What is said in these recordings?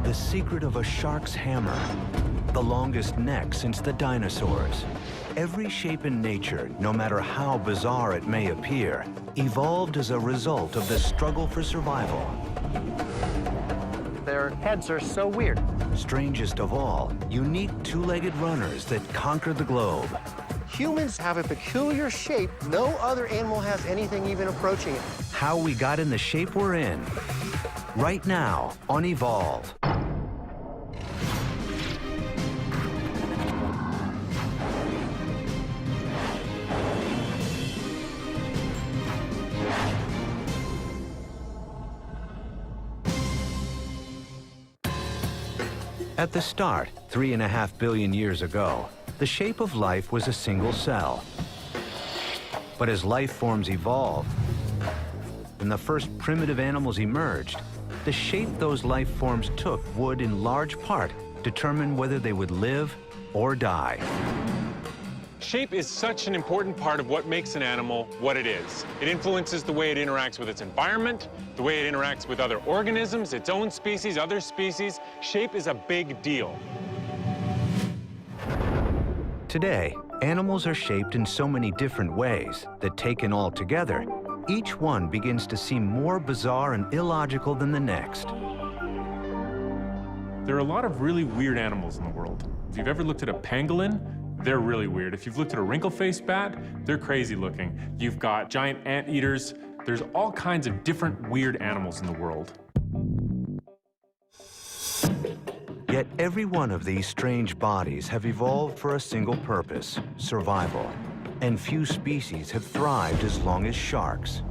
The secret of a shark's hammer, the longest neck since the dinosaurs. Every shape in nature, no matter how bizarre it may appear, evolved as a result of the struggle for survival. Their heads are so weird. Strangest of all, unique two-legged runners that conquered the globe. Humans have a peculiar shape. No other animal has anything even approaching it. How we got in the shape we're in. Right now on Evolve. At the start, 3.5 billion years ago, the shape of life was a single cell. But as life forms evolved, and the first primitive animals emerged, the shape those life forms took would, in large part, determine whether they would live or die. Shape is such an important part of what makes an animal what it is. It influences the way it interacts with its environment, the way it interacts with other organisms, its own species, other species. Shape is a big deal. Today, animals are shaped in so many different ways that, taken all together, each one begins to seem more bizarre and illogical than the next. There are a lot of really weird animals in the world. If you've ever looked at a pangolin, they're really weird. If you've looked at a wrinkle-faced bat, they're crazy looking. You've got giant anteaters. There's all kinds of different weird animals in the world. Yet every one of these strange bodies have evolved for a single purpose: survival. And few species have thrived as long as sharks.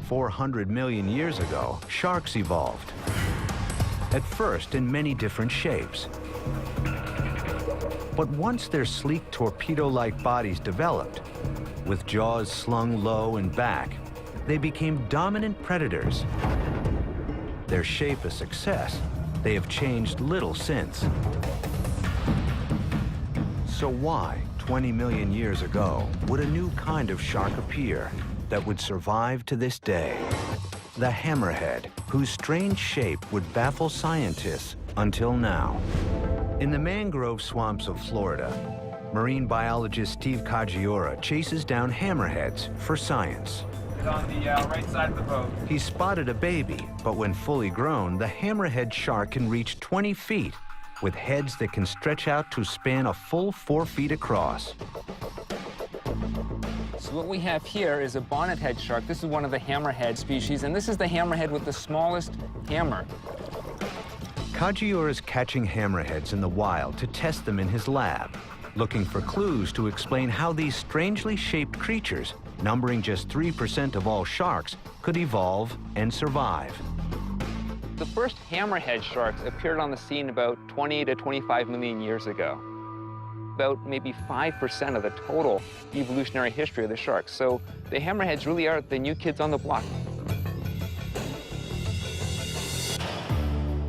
400 million years ago, sharks evolved. At first in many different shapes. But once their sleek torpedo-like bodies developed, with jaws slung low and back, they became dominant predators. Their shape a success, they have changed little since. So why, 20 million years ago, would a new kind of shark appear that would survive to this day? The hammerhead, whose strange shape would baffle scientists until now. In the mangrove swamps of Florida, marine biologist Steve Kajiura chases down hammerheads for science. It's on the right side of the boat. He spotted a baby, but when fully grown, the hammerhead shark can reach 20 feet, with heads that can stretch out to span a full 4 feet across. So what we have here is a bonnethead shark. This is one of the hammerhead species, and this is the hammerhead with the smallest hammer. Kajiura is catching hammerheads in the wild to test them in his lab, looking for clues to explain how these strangely shaped creatures, numbering just 3% of all sharks, could evolve and survive. The first hammerhead sharks appeared on the scene about 20 to 25 million years ago. About maybe 5% of the total evolutionary history of the sharks. So the hammerheads really are the new kids on the block.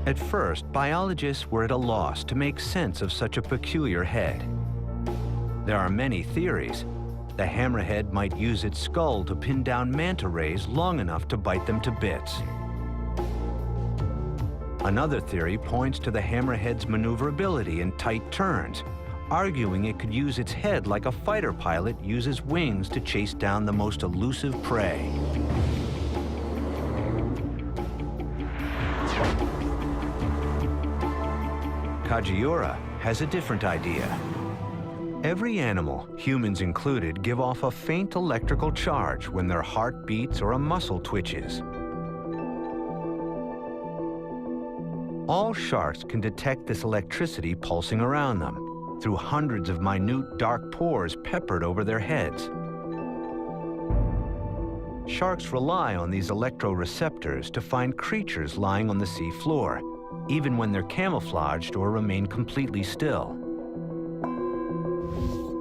At first, biologists were at a loss to make sense of such a peculiar head. There are many theories. The hammerhead might use its skull to pin down manta rays long enough to bite them to bits. Another theory points to the hammerhead's maneuverability in tight turns, arguing it could use its head like a fighter pilot uses wings to chase down the most elusive prey. Kajiura has a different idea. Every animal, humans included, give off a faint electrical charge when their heart beats or a muscle twitches. All sharks can detect this electricity pulsing around them through hundreds of minute dark pores peppered over their heads. Sharks rely on these electroreceptors to find creatures lying on the sea floor, even when they're camouflaged or remain completely still.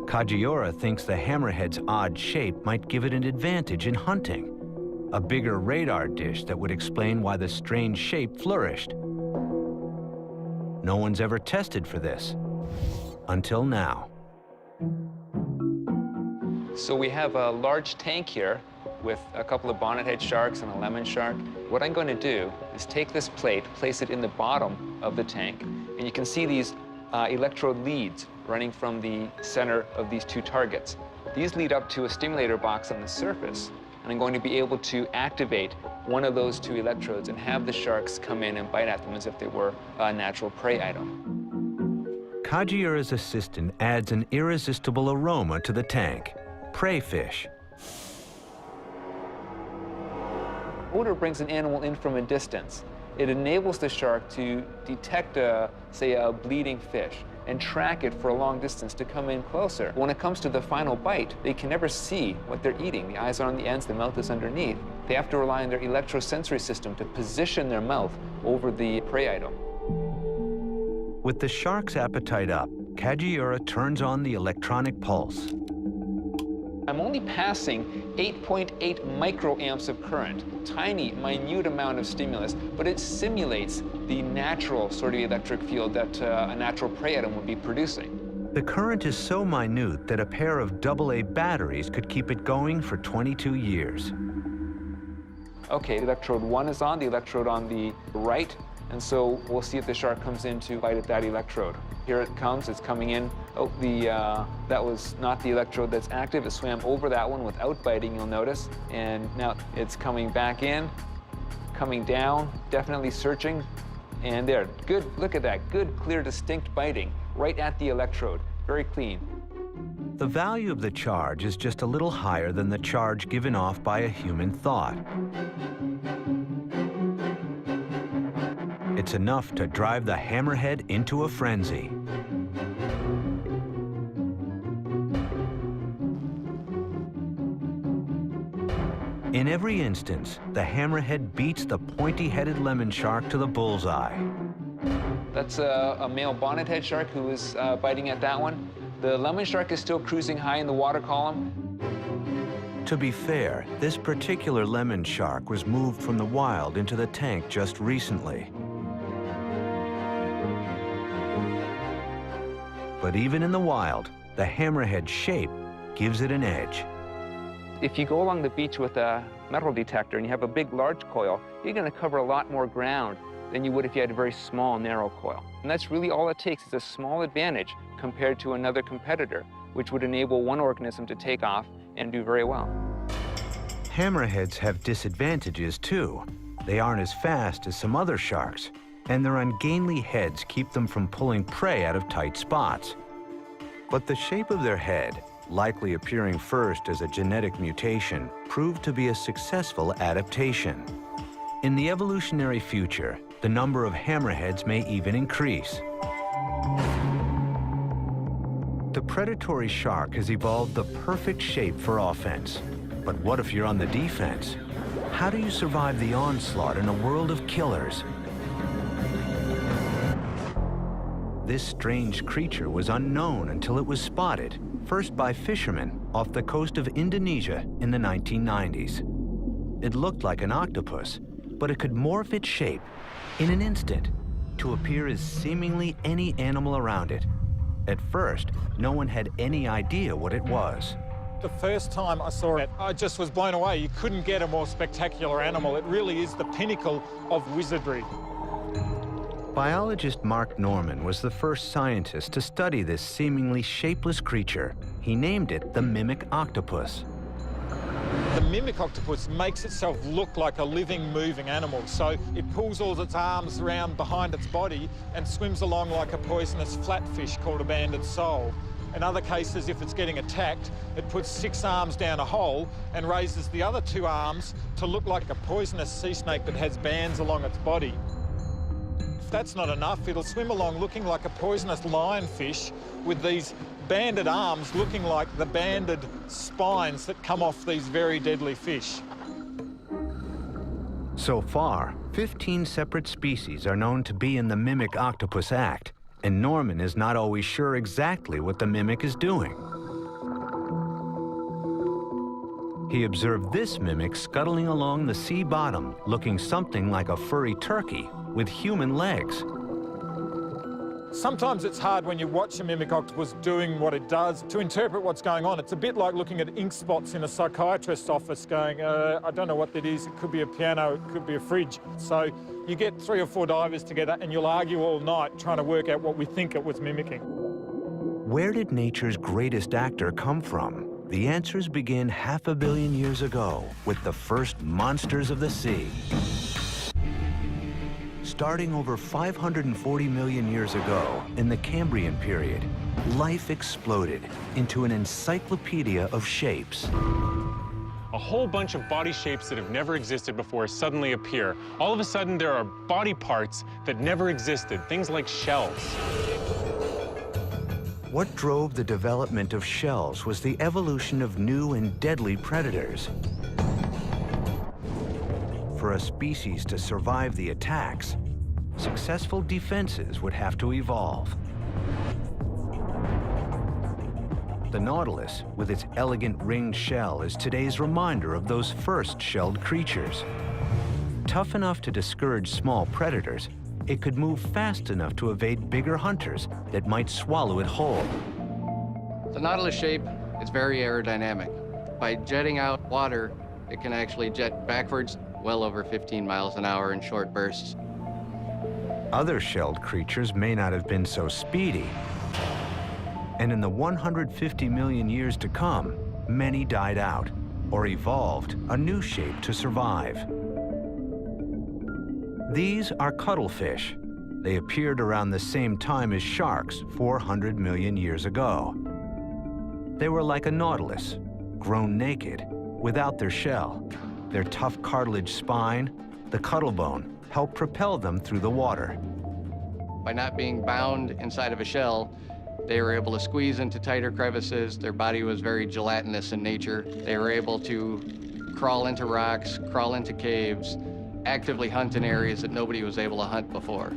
Kajiura thinks the hammerhead's odd shape might give it an advantage in hunting, a bigger radar dish that would explain why the strange shape flourished. No one's ever tested for this, until now. So we have a large tank here with a couple of bonnethead sharks and a lemon shark. What I'm going to do is take this plate, place it in the bottom of the tank, and you can see these electrode leads running from the center of these two targets. These lead up to a stimulator box on the surface, and I'm going to be able to activate one of those two electrodes and have the sharks come in and bite at them as if they were a natural prey item. Kajiura's assistant adds an irresistible aroma to the tank: prey fish. Odor brings an animal in from a distance. It enables the shark to detect, say, a bleeding fish and track it for a long distance to come in closer. When it comes to the final bite, they can never see what they're eating. The eyes are on the ends, the mouth is underneath. They have to rely on their electrosensory system to position their mouth over the prey item. With the shark's appetite up, Kajiura turns on the electronic pulse. I'm only passing 8.8 microamps of current, tiny, minute amount of stimulus, but it simulates the natural sort of electric field that a natural prey item would be producing. The current is so minute that a pair of AA batteries could keep it going for 22 years. Okay, electrode 1 is on, the electrode on the right, and so we'll see if the shark comes in to bite at that electrode. Here it comes, it's coming in. Oh, that was not the electrode that's active. It swam over that one without biting, you'll notice. And now it's coming back in, coming down, definitely searching. And there, good, look at that, good, clear, distinct biting right at the electrode, very clean. The value of the charge is just a little higher than the charge given off by a human thought. It's enough to drive the hammerhead into a frenzy. In every instance, the hammerhead beats the pointy-headed lemon shark to the bullseye. That's a male bonnethead shark who is biting at that one. The lemon shark is still cruising high in the water column. To be fair, this particular lemon shark was moved from the wild into the tank just recently. But even in the wild, the hammerhead shape gives it an edge. If you go along the beach with a metal detector and you have a big, large coil, you're going to cover a lot more ground than you would if you had a very small, narrow coil. And that's really all it takes is a small advantage compared to another competitor, which would enable one organism to take off and do very well. Hammerheads have disadvantages, too. They aren't as fast as some other sharks, and their ungainly heads keep them from pulling prey out of tight spots. But the shape of their head, likely appearing first as a genetic mutation, proved to be a successful adaptation. In the evolutionary future, the number of hammerheads may even increase. The predatory shark has evolved the perfect shape for offense. But what if you're on the defense? How do you survive the onslaught in a world of killers? This strange creature was unknown until it was spotted, first by fishermen off the coast of Indonesia in the 1990s. It looked like an octopus, but it could morph its shape in an instant to appear as seemingly any animal around it. At first, no one had any idea what it was. The first time I saw it, I just was blown away. You couldn't get a more spectacular animal. It really is the pinnacle of wizardry. Biologist Mark Norman was the first scientist to study this seemingly shapeless creature. He named it the mimic octopus. The mimic octopus makes itself look like a living, moving animal. So it pulls all its arms around behind its body and swims along like a poisonous flatfish called a banded sole. In other cases, if it's getting attacked, it puts 6 arms down a hole and raises the other 2 arms to look like a poisonous sea snake that has bands along its body. If that's not enough, it'll swim along looking like a poisonous lionfish with these banded arms looking like the banded spines that come off these very deadly fish. So far, 15 separate species are known to be in the mimic octopus act, and Norman is not always sure exactly what the mimic is doing. He observed this mimic scuttling along the sea bottom, looking something like a furry turkey with human legs. Sometimes it's hard when you watch a mimic octopus doing what it does to interpret what's going on. It's a bit like looking at ink spots in a psychiatrist's office going, I don't know what that is. It could be a piano, it could be a fridge. So you get 3 or 4 divers together and you'll argue all night trying to work out what we think it was mimicking. Where did nature's greatest actor come from? The answers begin 500 million years ago with the first monsters of the sea. Starting over 540 million years ago, in the Cambrian period, life exploded into an encyclopedia of shapes. A whole bunch of body shapes that have never existed before suddenly appear. All of a sudden, there are body parts that never existed, things like shells. What drove the development of shells was the evolution of new and deadly predators. For a species to survive the attacks, successful defenses would have to evolve. The Nautilus, with its elegant ringed shell, is today's reminder of those first shelled creatures. Tough enough to discourage small predators, it could move fast enough to evade bigger hunters that might swallow it whole. The Nautilus shape is very aerodynamic. By jetting out water, it can actually jet backwards well over 15 miles an hour in short bursts. Other shelled creatures may not have been so speedy. And in the 150 million years to come, many died out or evolved a new shape to survive. These are cuttlefish. They appeared around the same time as sharks 400 million years ago. They were like a nautilus, grown naked, without their shell. Their tough cartilage spine, the cuttlebone, helped propel them through the water. By not being bound inside of a shell, they were able to squeeze into tighter crevices. Their body was very gelatinous in nature. They were able to crawl into rocks, crawl into caves, actively hunt in areas that nobody was able to hunt before.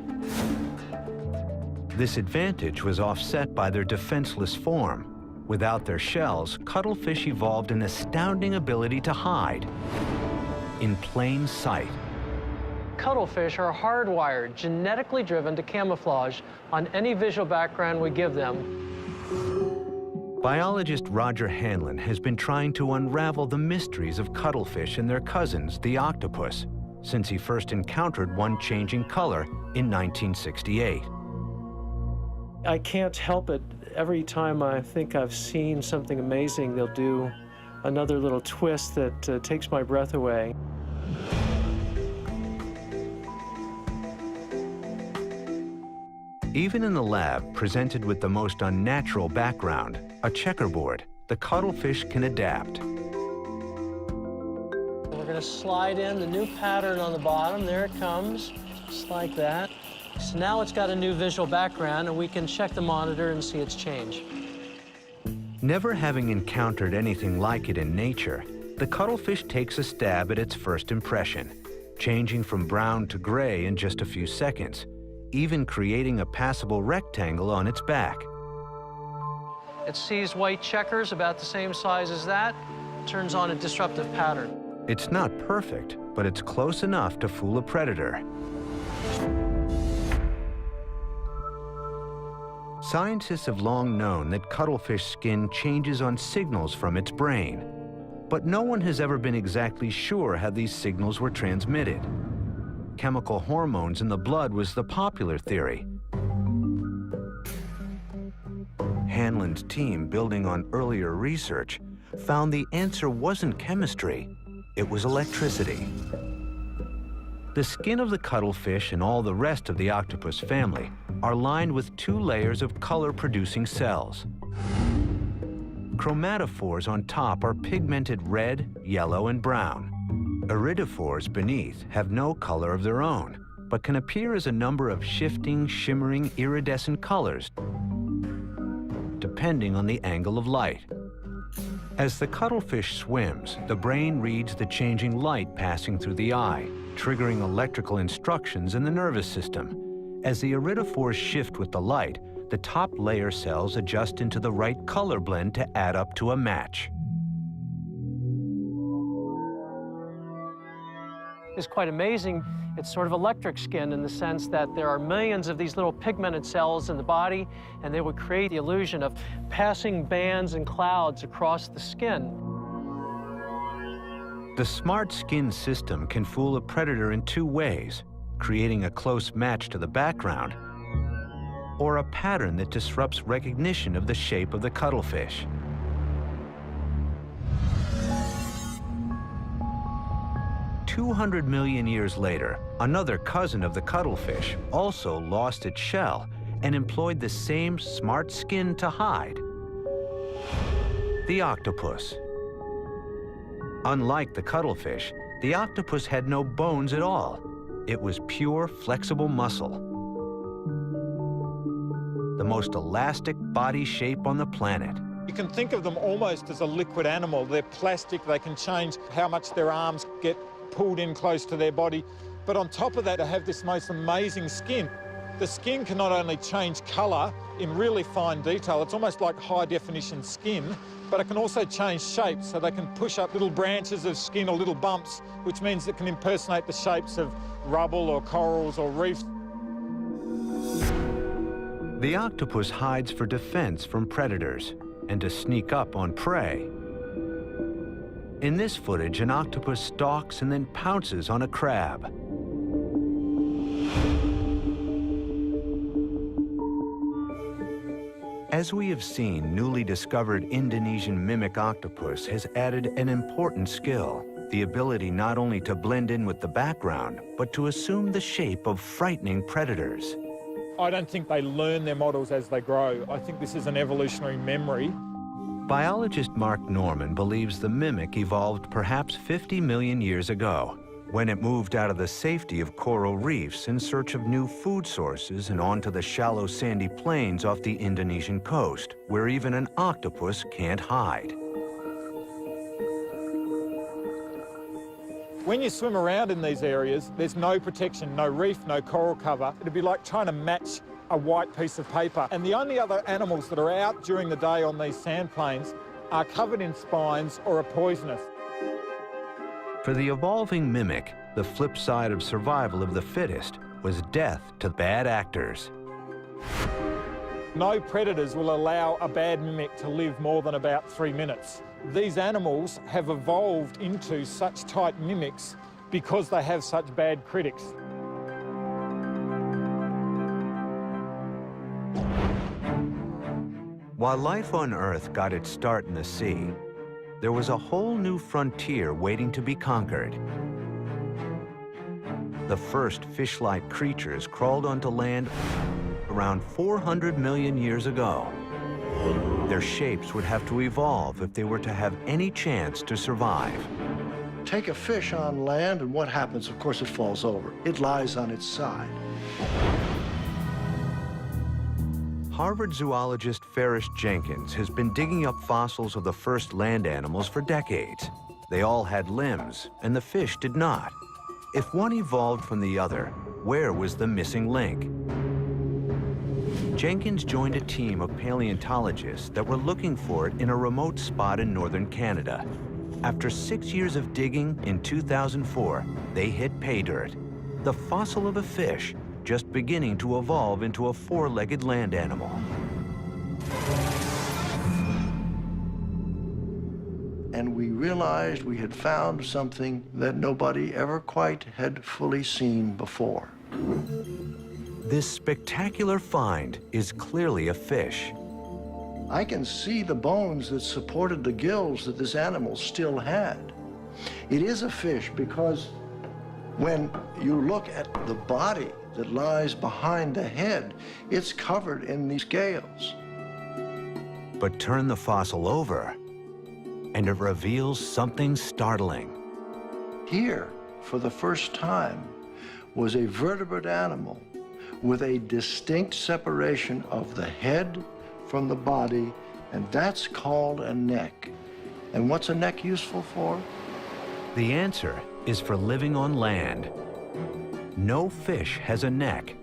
This advantage was offset by their defenseless form. Without their shells, cuttlefish evolved an astounding ability to hide in plain sight. Cuttlefish are hardwired, genetically driven to camouflage on any visual background we give them. Biologist Roger Hanlon has been trying to unravel the mysteries of cuttlefish and their cousins, the octopus, since he first encountered one changing color in 1968. I can't help it. Every time I think I've seen something amazing, they'll do another little twist that takes my breath away. Even in the lab, presented with the most unnatural background, a checkerboard, the cuttlefish can adapt. We're going to slide in the new pattern on the bottom. There it comes, just like that. So now it's got a new visual background, and we can check the monitor and see its change. Never having encountered anything like it in nature, the cuttlefish takes a stab at its first impression, changing from brown to gray in just a few seconds, even creating a passable rectangle on its back. It sees white checkers about the same size as that, turns on a disruptive pattern. It's not perfect, but it's close enough to fool a predator. Scientists have long known that cuttlefish skin changes on signals from its brain, but no one has ever been exactly sure how these signals were transmitted. Chemical hormones in the blood was the popular theory. Hanlon's team, building on earlier research, found the answer wasn't chemistry, it was electricity. The skin of the cuttlefish and all the rest of the octopus family are lined with 2 layers of color-producing cells. Chromatophores on top are pigmented red, yellow, and brown. Iridophores beneath have no color of their own, but can appear as a number of shifting, shimmering, iridescent colors, depending on the angle of light. As the cuttlefish swims, the brain reads the changing light passing through the eye, triggering electrical instructions in the nervous system. As the iridophores shift with the light, the top layer cells adjust into the right color blend to add up to a match. is quite amazing. It's sort of electric skin in the sense that there are millions of these little pigmented cells in the body, and they would create the illusion of passing bands and clouds across the skin. The smart skin system can fool a predator in two ways, creating a close match to the background, or a pattern that disrupts recognition of the shape of the cuttlefish. "200 million years later, another cousin of the cuttlefish also lost its shell and employed the same smart skin to hide: the octopus. Unlike the cuttlefish, the octopus had no bones at all. It was pure, flexible muscle. The most elastic body shape on the planet. You can think of them almost as a liquid animal. They're plastic, they can change how much their arms get pulled in close to their body. But on top of that, they have this most amazing skin. The skin can not only change colour in really fine detail, it's almost like high-definition skin, but it can also change shape, so they can push up little branches of skin or little bumps, which means it can impersonate the shapes of rubble or corals or reefs. The octopus hides for defense from predators and to sneak up on prey. In this footage, an octopus stalks and then pounces on a crab. As we have seen, newly discovered Indonesian mimic octopus has added an important skill: the ability not only to blend in with the background, but to assume the shape of frightening predators. I don't think they learn their models as they grow. I think this is an evolutionary memory. Biologist Mark Norman believes the mimic evolved perhaps 50 million years ago, when it moved out of the safety of coral reefs in search of new food sources and onto the shallow sandy plains off the Indonesian coast, where even an octopus can't hide. When you swim around in these areas, there's no protection, no reef, no coral cover. It'd be like trying to match a white piece of paper. And the only other animals that are out during the day on these sand plains are covered in spines or are poisonous. For the evolving mimic, the flip side of survival of the fittest was death to bad actors. No predators will allow a bad mimic to live more than about 3 minutes. These animals have evolved into such tight mimics because they have such bad critics. While life on Earth got its start in the sea, there was a whole new frontier waiting to be conquered. The first fish-like creatures crawled onto land around 400 million years ago. Their shapes would have to evolve if they were to have any chance to survive. Take a fish on land, and what happens? Of course, it falls over. It lies on its side. Harvard zoologist Ferris Jenkins has been digging up fossils of the first land animals for decades. They all had limbs, and the fish did not. If one evolved from the other, where was the missing link? Jenkins joined a team of paleontologists that were looking for it in a remote spot in northern Canada. After 6 years of digging, in 2004, they hit pay dirt, the fossil of a fish just beginning to evolve into a four-legged land animal. And we realized we had found something that nobody ever quite had fully seen before. This spectacular find is clearly a fish. I can see the bones that supported the gills that this animal still had. It is a fish because when you look at the body that lies behind the head, it's covered in these scales. But turn the fossil over, and it reveals something startling. Here, for the first time, was a vertebrate animal with a distinct separation of the head from the body, and that's called a neck. And what's a neck useful for? The answer is for living on land. No fish has a neck.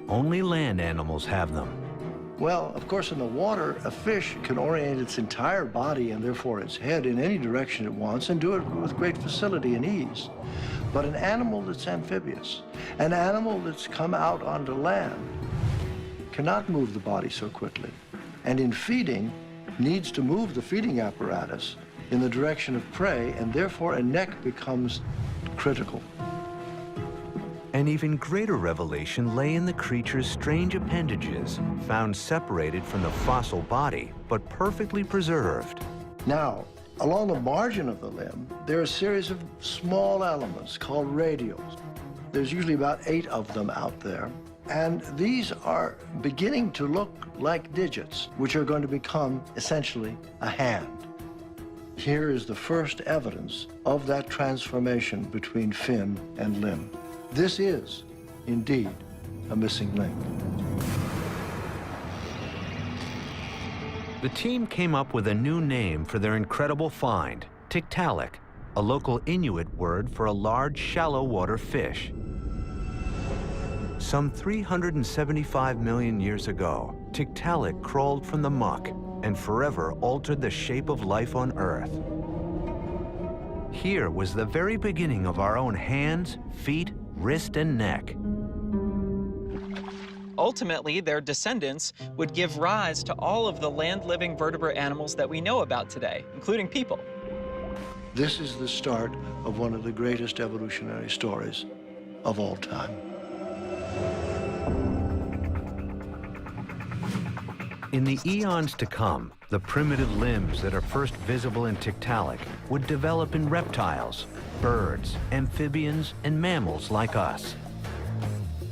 Only land animals have them. Well, of course, in the water, a fish can orient its entire body and therefore its head in any direction it wants and do it with great facility and ease. But an animal that's amphibious, an animal that's come out onto land, cannot move the body so quickly. And in feeding, needs to move the feeding apparatus in the direction of prey, and therefore a neck becomes critical. An even greater revelation lay in the creature's strange appendages, found separated from the fossil body, but perfectly preserved. Now, along the margin of the limb, there are a series of small elements called radials. There's usually about 8 of them out there. And these are beginning to look like digits, which are going to become essentially a hand. Here is the first evidence of that transformation between fin and limb. This is, indeed, a missing link. The team came up with a new name for their incredible find, Tiktaalik, a local Inuit word for a large shallow water fish. Some 375 million years ago, Tiktaalik crawled from the muck and forever altered the shape of life on Earth. Here was the very beginning of our own hands, feet, wrist, and neck. Ultimately, their descendants would give rise to all of the land-living vertebrate animals that we know about today, including people. This is the start of one of the greatest evolutionary stories of all time. In the eons to come, the primitive limbs that are first visible in Tiktaalik would develop in reptiles, birds, amphibians, and mammals like us.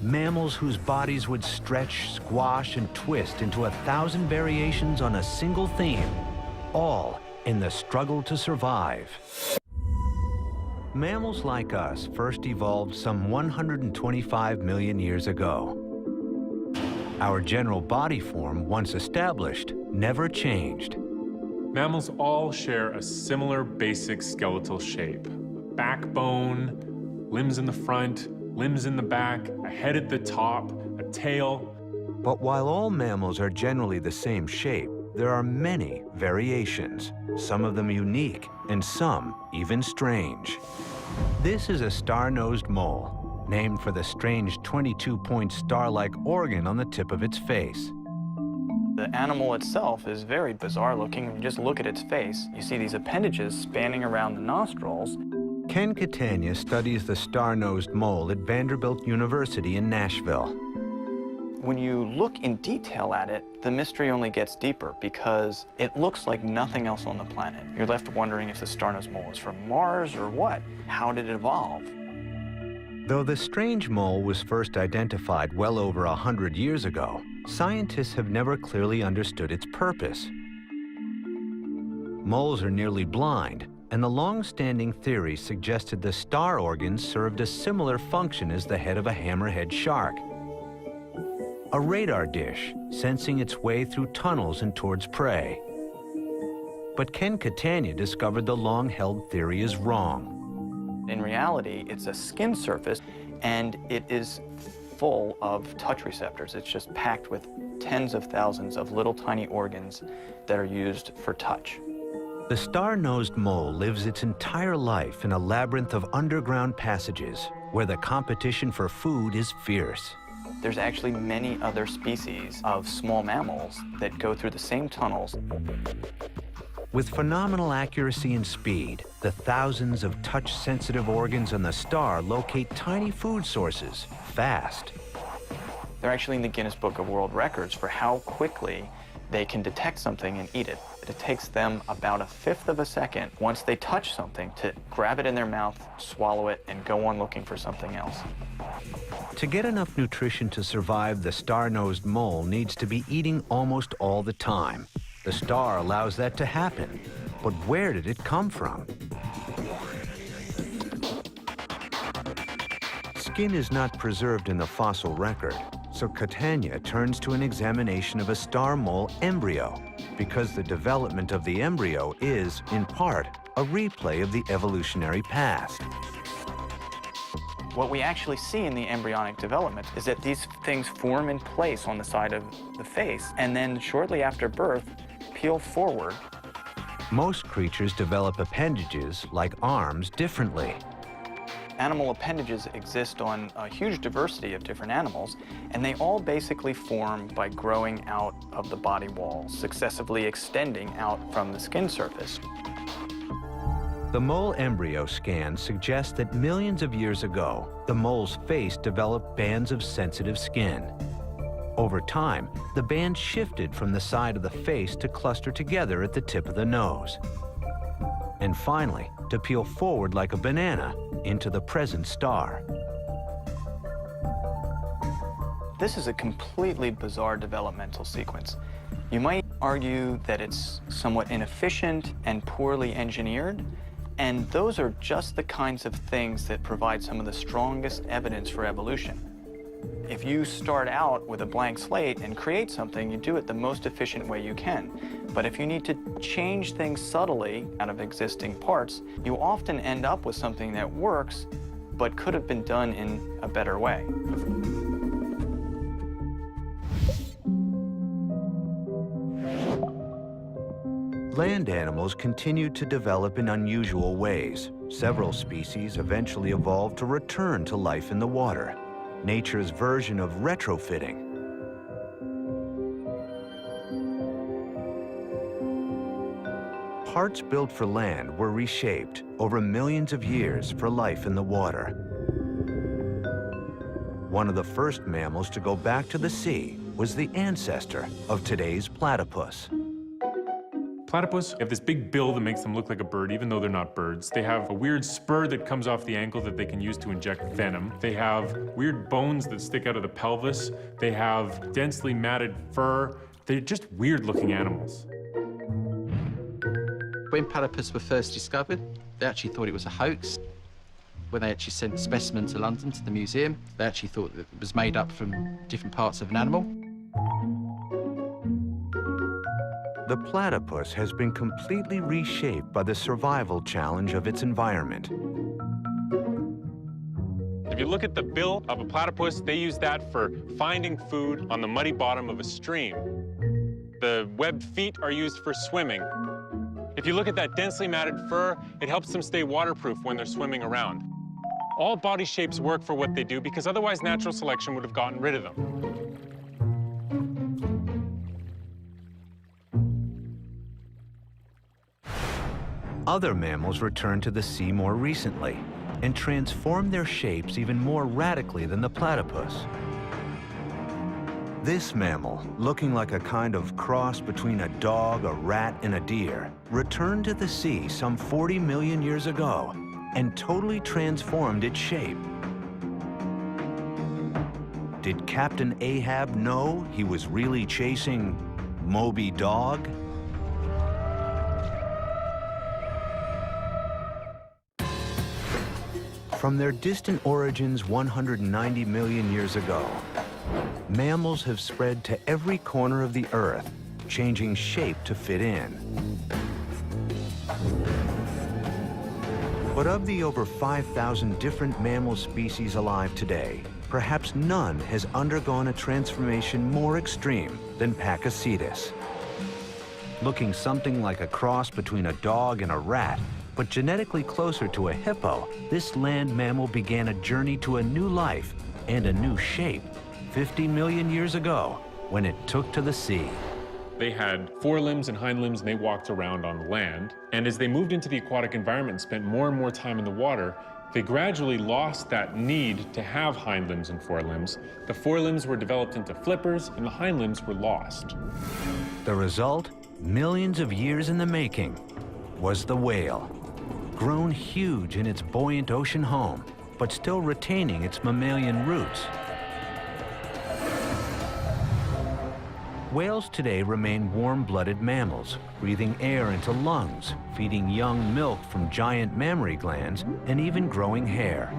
Mammals whose bodies would stretch, squash, and twist into 1,000 variations on a single theme, all in the struggle to survive. Mammals like us first evolved some 125 million years ago. Our general body form, once established, never changed. Mammals all share a similar basic skeletal shape. Backbone, limbs in the front, limbs in the back, a head at the top, a tail. But while all mammals are generally the same shape, there are many variations, some of them unique, and some even strange. This is a star-nosed mole, named for the strange 22-point star-like organ on the tip of its face. The animal itself is very bizarre looking. When you just look at its face, you see these appendages spanning around the nostrils. Ken Catania studies the star-nosed mole at Vanderbilt University in Nashville. When you look in detail at it, the mystery only gets deeper because it looks like nothing else on the planet. You're left wondering if the star-nosed mole is from Mars or what. How did it evolve? Though the strange mole was first identified well over 100 years ago, scientists have never clearly understood its purpose. Moles are nearly blind, and the long-standing theory suggested the star organs served a similar function as the head of a hammerhead shark. A radar dish, sensing its way through tunnels and towards prey. But Ken Catania discovered the long-held theory is wrong. In reality, it's a skin surface, and it is full of touch receptors. It's just packed with tens of thousands of little tiny organs that are used for touch. The star-nosed mole lives its entire life in a labyrinth of underground passages where the competition for food is fierce. There's actually many other species of small mammals that go through the same tunnels. With phenomenal accuracy and speed, the thousands of touch-sensitive organs on the star locate tiny food sources fast. They're actually in the Guinness Book of World Records for how quickly they can detect something and eat it. It takes them about 1/5 of a second once they touch something to grab it in their mouth, swallow it, and go on looking for something else. To get enough nutrition to survive, the star-nosed mole needs to be eating almost all the time. The star allows that to happen. But where did it come from? Skin is not preserved in the fossil record, so Catania turns to an examination of a star mole embryo, because the development of the embryo is, in part, a replay of the evolutionary past. What we actually see in the embryonic development is that these things form in place on the side of the face, and then shortly after birth, peel forward. Most creatures develop appendages, like arms, differently. Animal appendages exist on a huge diversity of different animals, and they all basically form by growing out of the body wall, successively extending out from the skin surface. The mole embryo scan suggests that millions of years ago, the mole's face developed bands of sensitive skin. Over time, the bands shifted from the side of the face to cluster together at the tip of the nose. And finally, to peel forward like a banana into the present star. This is a completely bizarre developmental sequence. You might argue that it's somewhat inefficient and poorly engineered, and those are just the kinds of things that provide some of the strongest evidence for evolution. If you start out with a blank slate and create something, you do it the most efficient way you can. But if you need to change things subtly out of existing parts, you often end up with something that works, but could have been done in a better way. Land animals continued to develop in unusual ways. Several species eventually evolved to return to life in the water, nature's version of retrofitting. Parts built for land were reshaped over millions of years for life in the water. One of the first mammals to go back to the sea was the ancestor of today's platypus. Platypus have this big bill that makes them look like a bird, even though they're not birds. They have a weird spur that comes off the ankle that they can use to inject venom. They have weird bones that stick out of the pelvis. They have densely matted fur. They're just weird-looking animals. When platypus were first discovered, they actually thought it was a hoax. When they actually sent a specimen to London to the museum, they actually thought that it was made up from different parts of an animal. The platypus has been completely reshaped by the survival challenge of its environment. If you look at the bill of a platypus, they use that for finding food on the muddy bottom of a stream. The webbed feet are used for swimming. If you look at that densely matted fur, it helps them stay waterproof when they're swimming around. All body shapes work for what they do because otherwise natural selection would have gotten rid of them. Other mammals returned to the sea more recently and transformed their shapes even more radically than the platypus. This mammal, looking like a kind of cross between a dog, a rat, and a deer, returned to the sea some 40 million years ago and totally transformed its shape. Did Captain Ahab know he was really chasing Moby Dog? From their distant origins 190 million years ago, mammals have spread to every corner of the Earth, changing shape to fit in. But of the over 5,000 different mammal species alive today, perhaps none has undergone a transformation more extreme than Pakicetus. Looking something like a cross between a dog and a rat, but genetically closer to a hippo, this land mammal began a journey to a new life and a new shape 50 million years ago when it took to the sea. They had forelimbs and hind limbs, and they walked around on the land. And as they moved into the aquatic environment and spent more and more time in the water, they gradually lost that need to have hind limbs and forelimbs. The forelimbs were developed into flippers, and the hind limbs were lost. The result, millions of years in the making, was the whale. Grown huge in its buoyant ocean home, but still retaining its mammalian roots. Whales today remain warm-blooded mammals, breathing air into lungs, feeding young milk from giant mammary glands, and even growing hair.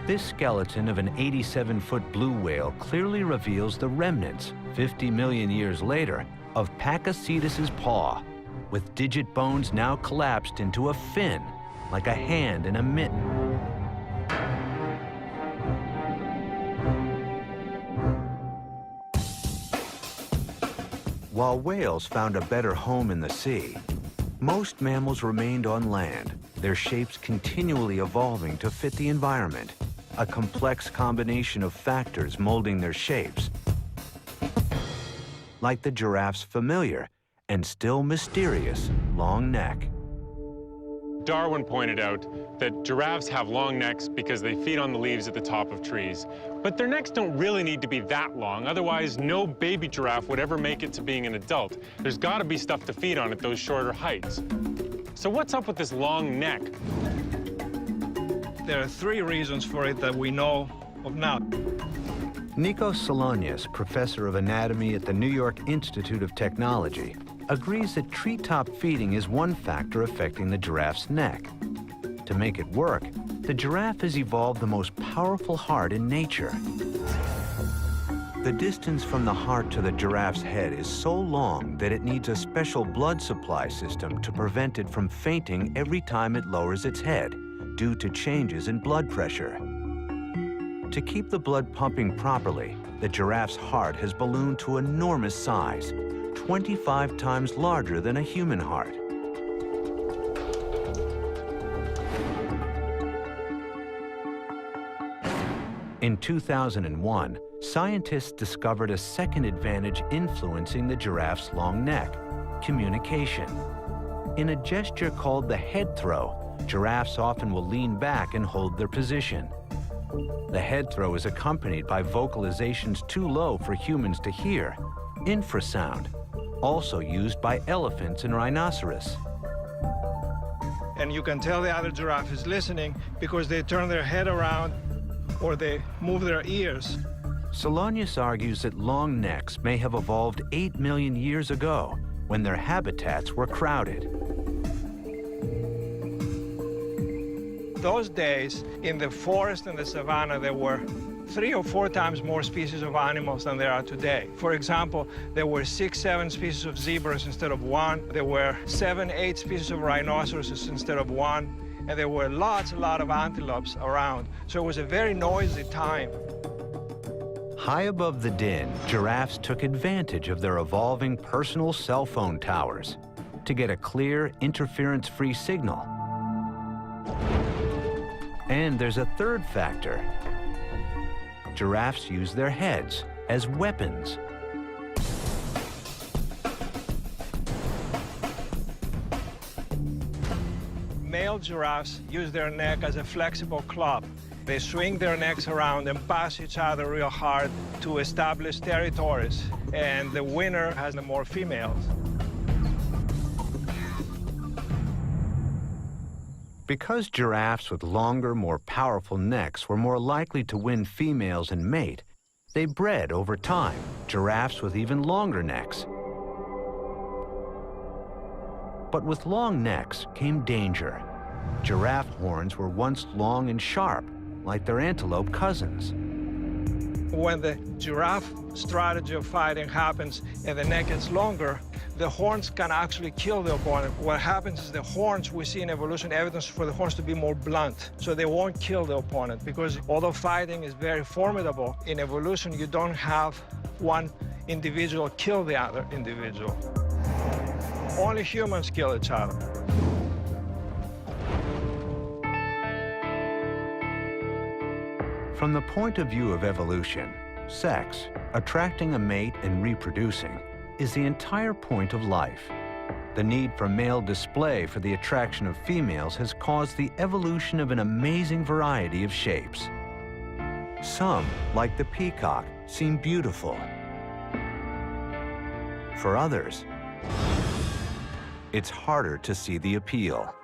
This skeleton of an 87-foot blue whale clearly reveals the remnants, 50 million years later, of Pakicetus's paw, with digit bones now collapsed into a fin, like a hand in a mitten. While whales found a better home in the sea, Most mammals remained on land, their shapes continually evolving to fit the environment, a complex combination of factors molding their shapes, like the giraffe's familiar and still mysterious long neck. Darwin pointed out that giraffes have long necks because they feed on the leaves at the top of trees. But their necks don't really need to be that long, otherwise no baby giraffe would ever make it to being an adult. There's got to be stuff to feed on at those shorter heights. So what's up with this long neck? There are 3 reasons for it that we know of now. Nikos Solonius, professor of anatomy at the New York Institute of Technology, agrees that treetop feeding is one factor affecting the giraffe's neck. To make it work, the giraffe has evolved the most powerful heart in nature. The distance from the heart to the giraffe's head is so long that it needs a special blood supply system to prevent it from fainting every time it lowers its head, due to changes in blood pressure. To keep the blood pumping properly, the giraffe's heart has ballooned to enormous size, 25 times larger than a human heart. In 2001, scientists discovered a second advantage influencing the giraffe's long neck: communication. In a gesture called the head throw, giraffes often will lean back and hold their position. The head throw is accompanied by vocalizations too low for humans to hear, infrasound, also used by elephants and rhinoceros. And you can tell the other giraffe is listening because they turn their head around or they move their ears. Solonius argues that long necks may have evolved 8 million years ago, when their habitats were crowded. Those days, in the forest and the savanna, there were 3 or 4 times more species of animals than there are today. For example, there were 6, 7 species of zebras instead of 1. There were 7, 8 species of rhinoceroses instead of 1. And there were a lot of antelopes around. So it was a very noisy time. High above the din, giraffes took advantage of their evolving personal cell phone towers to get a clear, interference-free signal. And there's a third factor. Giraffes use their heads as weapons. Male giraffes use their neck as a flexible club. They swing their necks around and pass each other real hard to establish territories, and the winner has the more females. Because giraffes with longer, more powerful necks were more likely to win females and mate, they bred over time giraffes with even longer necks. But with long necks came danger. Giraffe horns were once long and sharp, like their antelope cousins. When the giraffe strategy of fighting happens and the neck gets longer, the horns can actually kill the opponent. What happens is the horns, we see in evolution evidence for the horns to be more blunt, so they won't kill the opponent, because although fighting is very formidable, in evolution you don't have one individual kill the other individual. Only humans kill each other. From the point of view of evolution, sex, attracting a mate and reproducing, is the entire point of life. The need for male display for the attraction of females has caused the evolution of an amazing variety of shapes. Some, like the peacock, seem beautiful. For others, it's harder to see the appeal.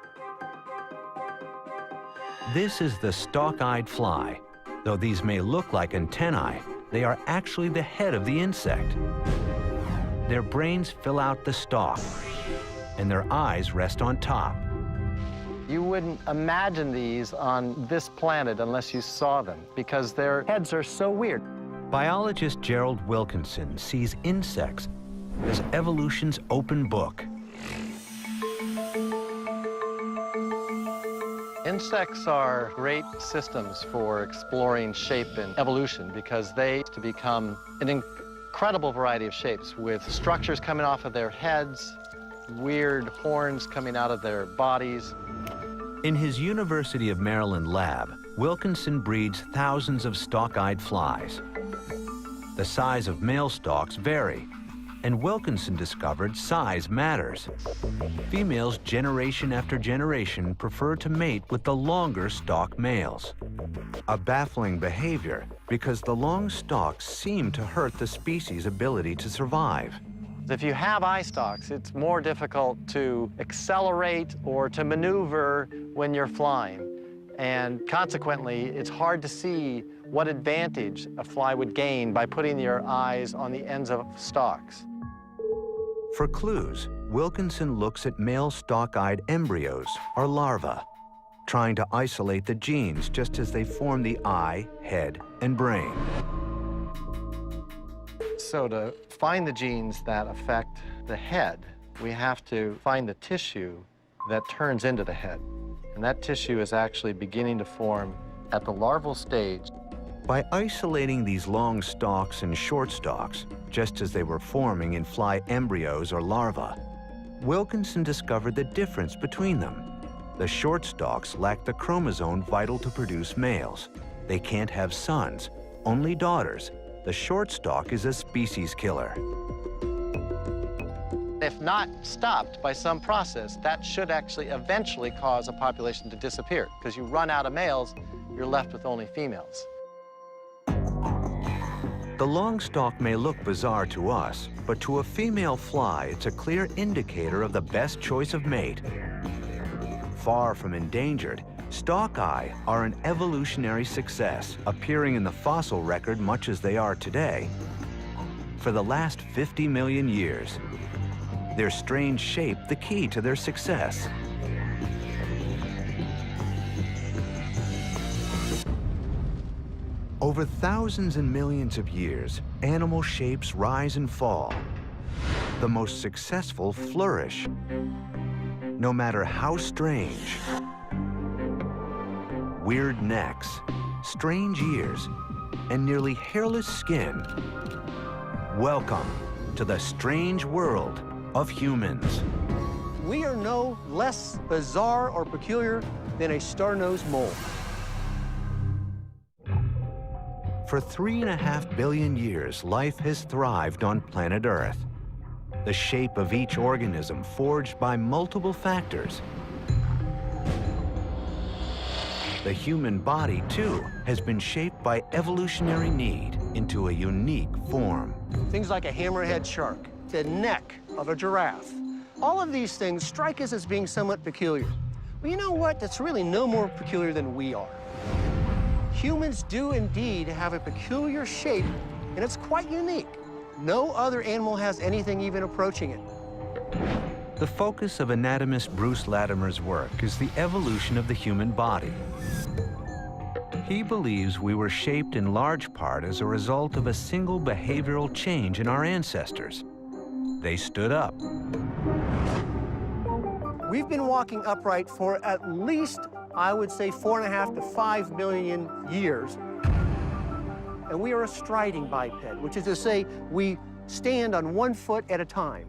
This is the stalk-eyed fly. Though these may look like antennae, they are actually the head of the insect. Their brains fill out the stalk, and their eyes rest on top. You wouldn't imagine these on this planet unless you saw them, because their heads are so weird. Biologist Gerald Wilkinson sees insects as evolution's open book. Insects are great systems for exploring shape and evolution because they to become an incredible variety of shapes with structures coming off of their heads weird horns coming out of their bodies. In his University of Maryland lab, Wilkinson breeds thousands of stalk-eyed flies. The size of male stalks vary, and Wilkinson discovered size matters. Females generation after generation prefer to mate with the longer stalk males. A baffling behavior because the long stalks seem to hurt the species' ability to survive. If you have eye stalks, it's more difficult to accelerate or to maneuver when you're flying. And consequently, it's hard to see what advantage a fly would gain by putting your eyes on the ends of stalks. For clues, Wilkinson looks at male stalk-eyed embryos, or larvae, trying to isolate the genes just as they form the eye, head, and brain. So to find the genes that affect the head, we have to find the tissue that turns into the head. And that tissue is actually beginning to form at the larval stage. By isolating these long stalks and short stalks, just as they were forming in fly embryos or larvae, Wilkinson discovered the difference between them. The short stalks lack the chromosome vital to produce males. They can't have sons, only daughters. The short stalk is a species killer. If not stopped by some process, that should actually eventually cause a population to disappear, because you run out of males, you're left with only females. The long stalk may look bizarre to us, but to a female fly, it's a clear indicator of the best choice of mate. Far from endangered, stalk-eye are an evolutionary success, appearing in the fossil record much as they are today. For the last 50 million years, their strange shape the key to their success. Over thousands and millions of years, animal shapes rise and fall. The most successful flourish, no matter how strange. Weird necks, strange ears, and nearly hairless skin. Welcome to the strange world of humans. We are no less bizarre or peculiar than a star-nosed mole. For 3.5 billion years, life has thrived on planet Earth. The shape of each organism forged by multiple factors. The human body, too, has been shaped by evolutionary need into a unique form. Things like a hammerhead shark, the neck of a giraffe. All of these things strike us as being somewhat peculiar. Well, you know what? That's really no more peculiar than we are. Humans do indeed have a peculiar shape, and it's quite unique. No other animal has anything even approaching it. The focus of anatomist Bruce Latimer's work is the evolution of the human body. He believes we were shaped in large part as a result of a single behavioral change in our ancestors. They stood up. We've been walking upright for at least, I would say, 4.5 to 5 million years. And we are a striding biped, which is to say we stand on one foot at a time.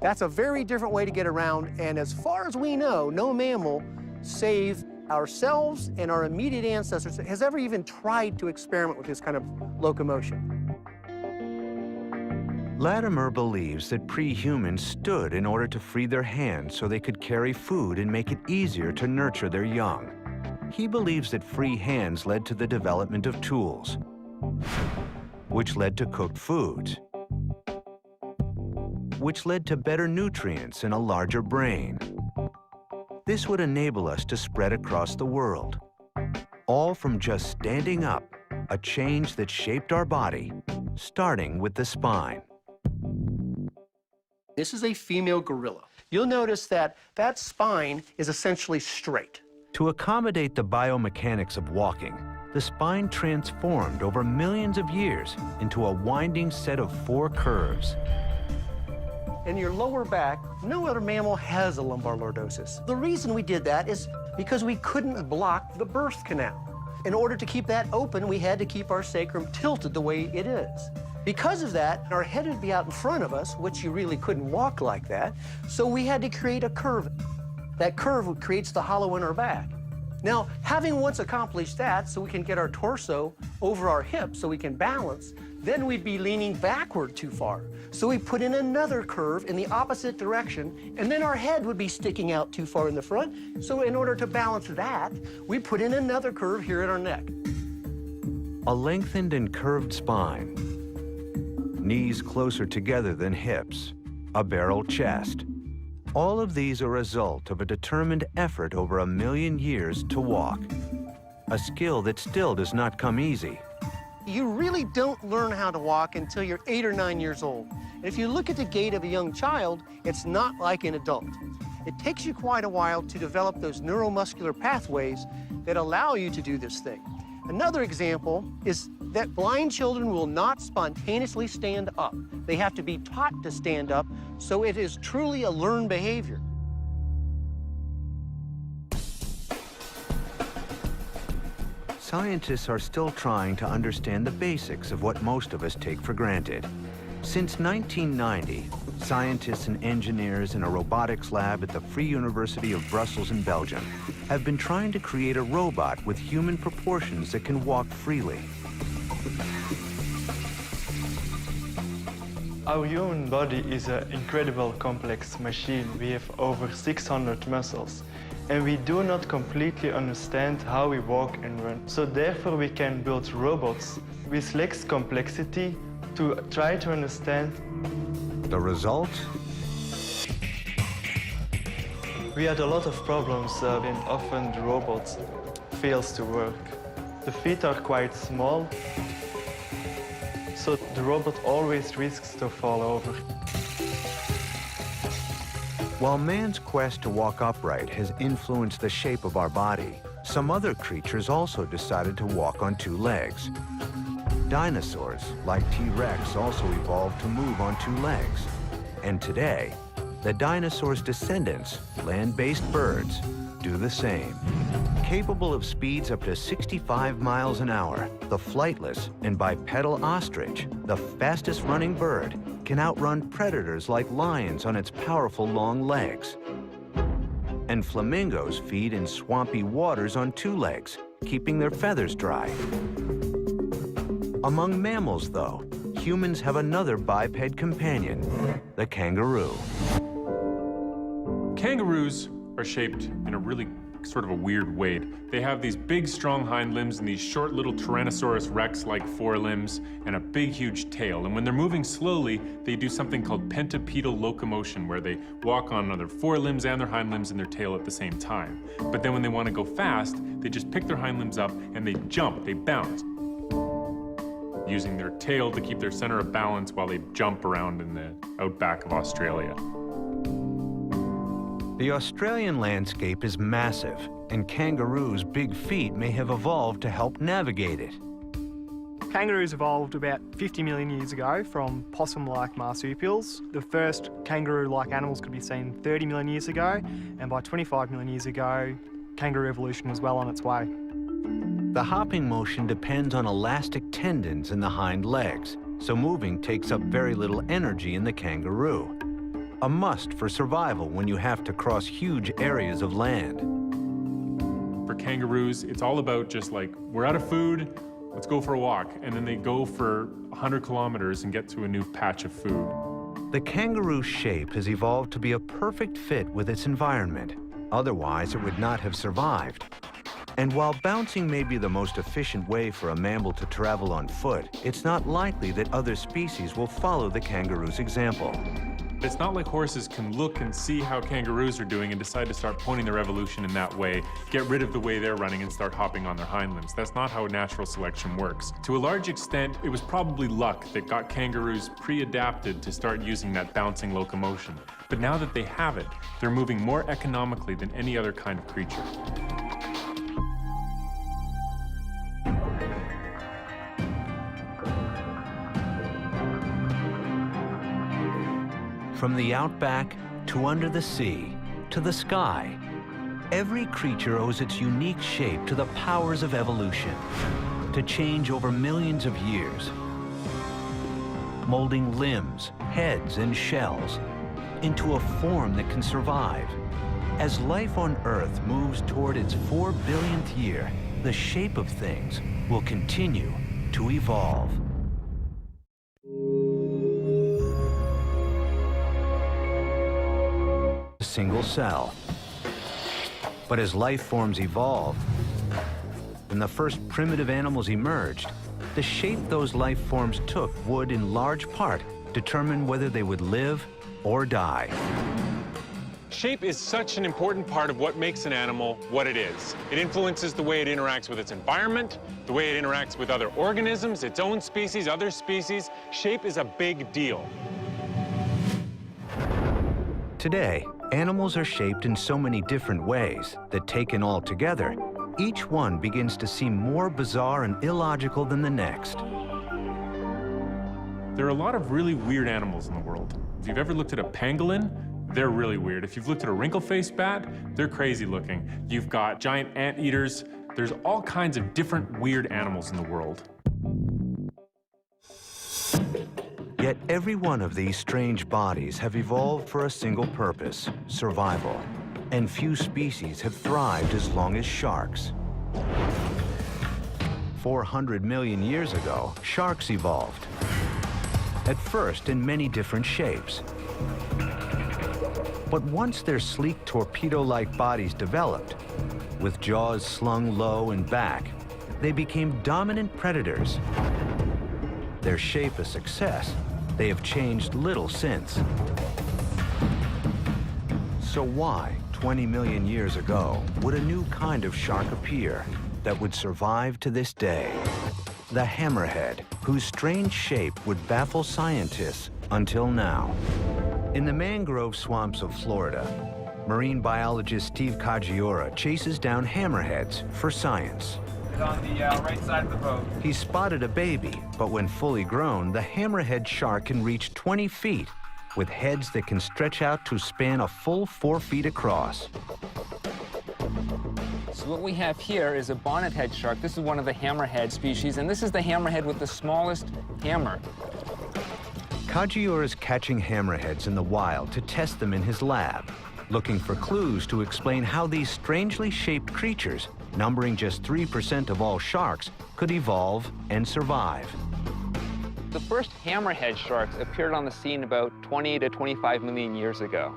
That's a very different way to get around, and as far as we know, no mammal, save ourselves and our immediate ancestors, has ever even tried to experiment with this kind of locomotion. Latimer believes that pre-humans stood in order to free their hands so they could carry food and make it easier to nurture their young. He believes that free hands led to the development of tools, which led to cooked foods, which led to better nutrients and a larger brain. This would enable us to spread across the world, all from just standing up, a change that shaped our body, starting with the spine. This is a female gorilla. You'll notice that that spine is essentially straight. To accommodate the biomechanics of walking, the spine transformed over millions of years into a winding set of 4 curves. In your lower back, no other mammal has a lumbar lordosis. The reason we did that is because we couldn't block the birth canal. In order to keep that open, we had to keep our sacrum tilted the way it is. Because of that, our head would be out in front of us, which you really couldn't walk like that, so we had to create a curve. That curve creates the hollow in our back. Now, having once accomplished that, so we can get our torso over our hips so we can balance, then we'd be leaning backward too far. So we put in another curve in the opposite direction, and then our head would be sticking out too far in the front. So in order to balance that, we put in another curve here at our neck. A lengthened and curved spine, knees closer together than hips, a barrel chest. All of these are a result of a determined effort over 1 million years to walk, a skill that still does not come easy. You really don't learn how to walk until you're 8 or 9 years old. And if you look at the gait of a young child, it's not like an adult. It takes you quite a while to develop those neuromuscular pathways that allow you to do this thing. Another example is that blind children will not spontaneously stand up. They have to be taught to stand up, so it is truly a learned behavior. Scientists are still trying to understand the basics of what most of us take for granted. Since 1990, scientists and engineers in a robotics lab at the Free University of Brussels in Belgium have been trying to create a robot with human proportions that can walk freely. Our human body is an incredible complex machine. We have over 600 muscles, and we do not completely understand how we walk and run. So therefore we can build robots with less complexity to try to understand. The result? We had a lot of problems and often the robot fails to work. The feet are quite small, so the robot always risks to fall over. While man's quest to walk upright has influenced the shape of our body, some other creatures also decided to walk on 2 legs. Dinosaurs, like T-Rex, also evolved to move on 2 legs. And today, the dinosaurs' descendants, land-based birds, do the same. Capable of speeds up to 65 miles an hour, the flightless and bipedal ostrich, the fastest-running bird, can outrun predators like lions on its powerful long legs. And flamingos feed in swampy waters on 2 legs, keeping their feathers dry. Among mammals, though, humans have another biped companion, the kangaroo. Kangaroos are shaped in a really sort of a weird way. They have these big, strong hind limbs and these short little Tyrannosaurus rex-like forelimbs and a big, huge tail. And when they're moving slowly, they do something called pentapedal locomotion, where they walk on their forelimbs and their hind limbs and their tail at the same time. But then when they want to go fast, they just pick their hind limbs up and they jump, they bounce, using their tail to keep their center of balance while they jump around in the outback of Australia. The Australian landscape is massive, and kangaroos' big feet may have evolved to help navigate it. Kangaroos evolved about 50 million years ago from possum-like marsupials. The first kangaroo-like animals could be seen 30 million years ago, and by 25 million years ago, kangaroo evolution was well on its way. The hopping motion depends on elastic tendons in the hind legs, so moving takes up very little energy in the kangaroo. A must for survival when you have to cross huge areas of land. For kangaroos, it's all about just like, we're out of food, let's go for a walk. And then they go for 100 kilometers and get to a new patch of food. The kangaroo shape has evolved to be a perfect fit with its environment. Otherwise, it would not have survived. And while bouncing may be the most efficient way for a mammal to travel on foot, it's not likely that other species will follow the kangaroo's example. It's not like horses can look and see how kangaroos are doing and decide to start pointing their evolution in that way, get rid of the way they're running and start hopping on their hind limbs. That's not how natural selection works. To a large extent, it was probably luck that got kangaroos pre-adapted to start using that bouncing locomotion. But now that they have it, they're moving more economically than any other kind of creature. From the outback to under the sea to the sky, every creature owes its unique shape to the powers of evolution, to change over millions of years. molding limbs, heads, and shells into a form that can survive. As life on Earth moves toward its 4 billionth year, the shape of things will continue to evolve. A single cell. But as life forms evolved, and the first primitive animals emerged, the shape those life forms took would, in large part, determine whether they would live or die. Shape is such an important part of what makes an animal what it is. It influences the way it interacts with its environment, the way it interacts with other organisms, its own species, other species. Shape is a big deal. Today, animals are shaped in so many different ways that, taken all together, each one begins to seem more bizarre and illogical than the next. There are a lot of really weird animals in the world. If you've ever looked at a pangolin, they're really weird. If you've looked at a wrinkle-faced bat, they're crazy looking. You've got giant anteaters. There's all kinds of different weird animals in the world. Yet every one of these strange bodies have evolved for a single purpose: survival. And few species have thrived as long as sharks. 400 million years ago, sharks evolved. At first in many different shapes. But once their sleek torpedo-like bodies developed, with jaws slung low and back, they became dominant predators. Their shape a success, they have changed little since. So why, 20 million years ago, would a new kind of shark appear that would survive to this day? The hammerhead, whose strange shape would baffle scientists until now. In the mangrove swamps of Florida, marine biologist Steve Kajiura chases down hammerheads for science. Get on the right side of the boat. He spotted a baby, but when fully grown, the hammerhead shark can reach 20 feet, with heads that can stretch out to span a full 4 feet across. So what we have here is a bonnethead shark. This is one of the hammerhead species, and this is the hammerhead with the smallest hammer. Kajiura is catching hammerheads in the wild to test them in his lab, looking for clues to explain how these strangely shaped creatures, numbering just 3% of all sharks, could evolve and survive. The first hammerhead sharks appeared on the scene about 20 to 25 million years ago.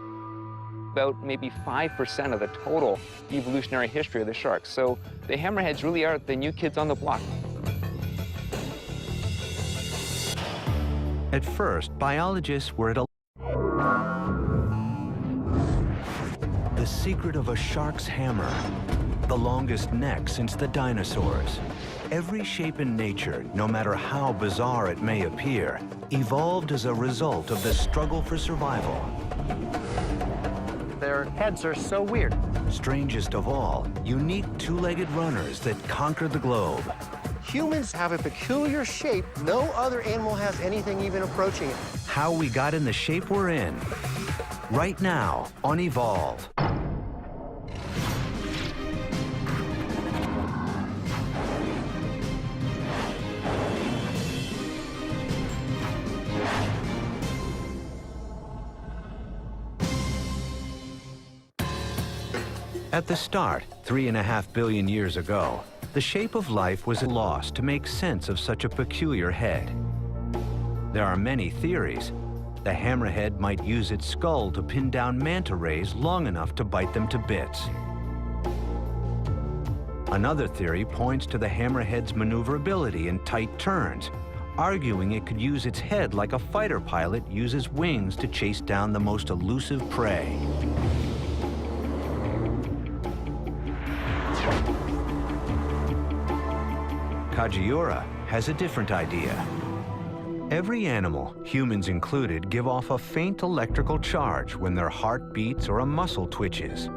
About maybe 5% of the total evolutionary history of the sharks. So the hammerheads really are the new kids on the block. At first, biologists were at a... The secret of a shark's hammer, the longest neck since the dinosaurs. Every shape in nature, no matter how bizarre it may appear, evolved as a result of the struggle for survival. Their heads are so weird. Strangest of all, unique two-legged runners that conquered the globe. Humans have a peculiar shape. No other animal has anything even approaching it. How we got in the shape we're in. Right now on Evolve. At the start, 3.5 billion years ago, the shape of life was lost to make sense of such a peculiar head. There are many theories. The hammerhead might use its skull to pin down manta rays long enough to bite them to bits. Another theory points to the hammerhead's maneuverability in tight turns, arguing it could use its head like a fighter pilot uses wings to chase down the most elusive prey. Kajiura has a different idea. Every animal, humans included, give off a faint electrical charge when their heart beats or a muscle twitches.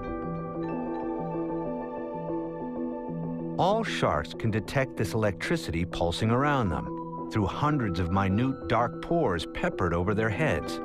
All sharks can detect this electricity pulsing around them through hundreds of minute dark pores peppered over their heads.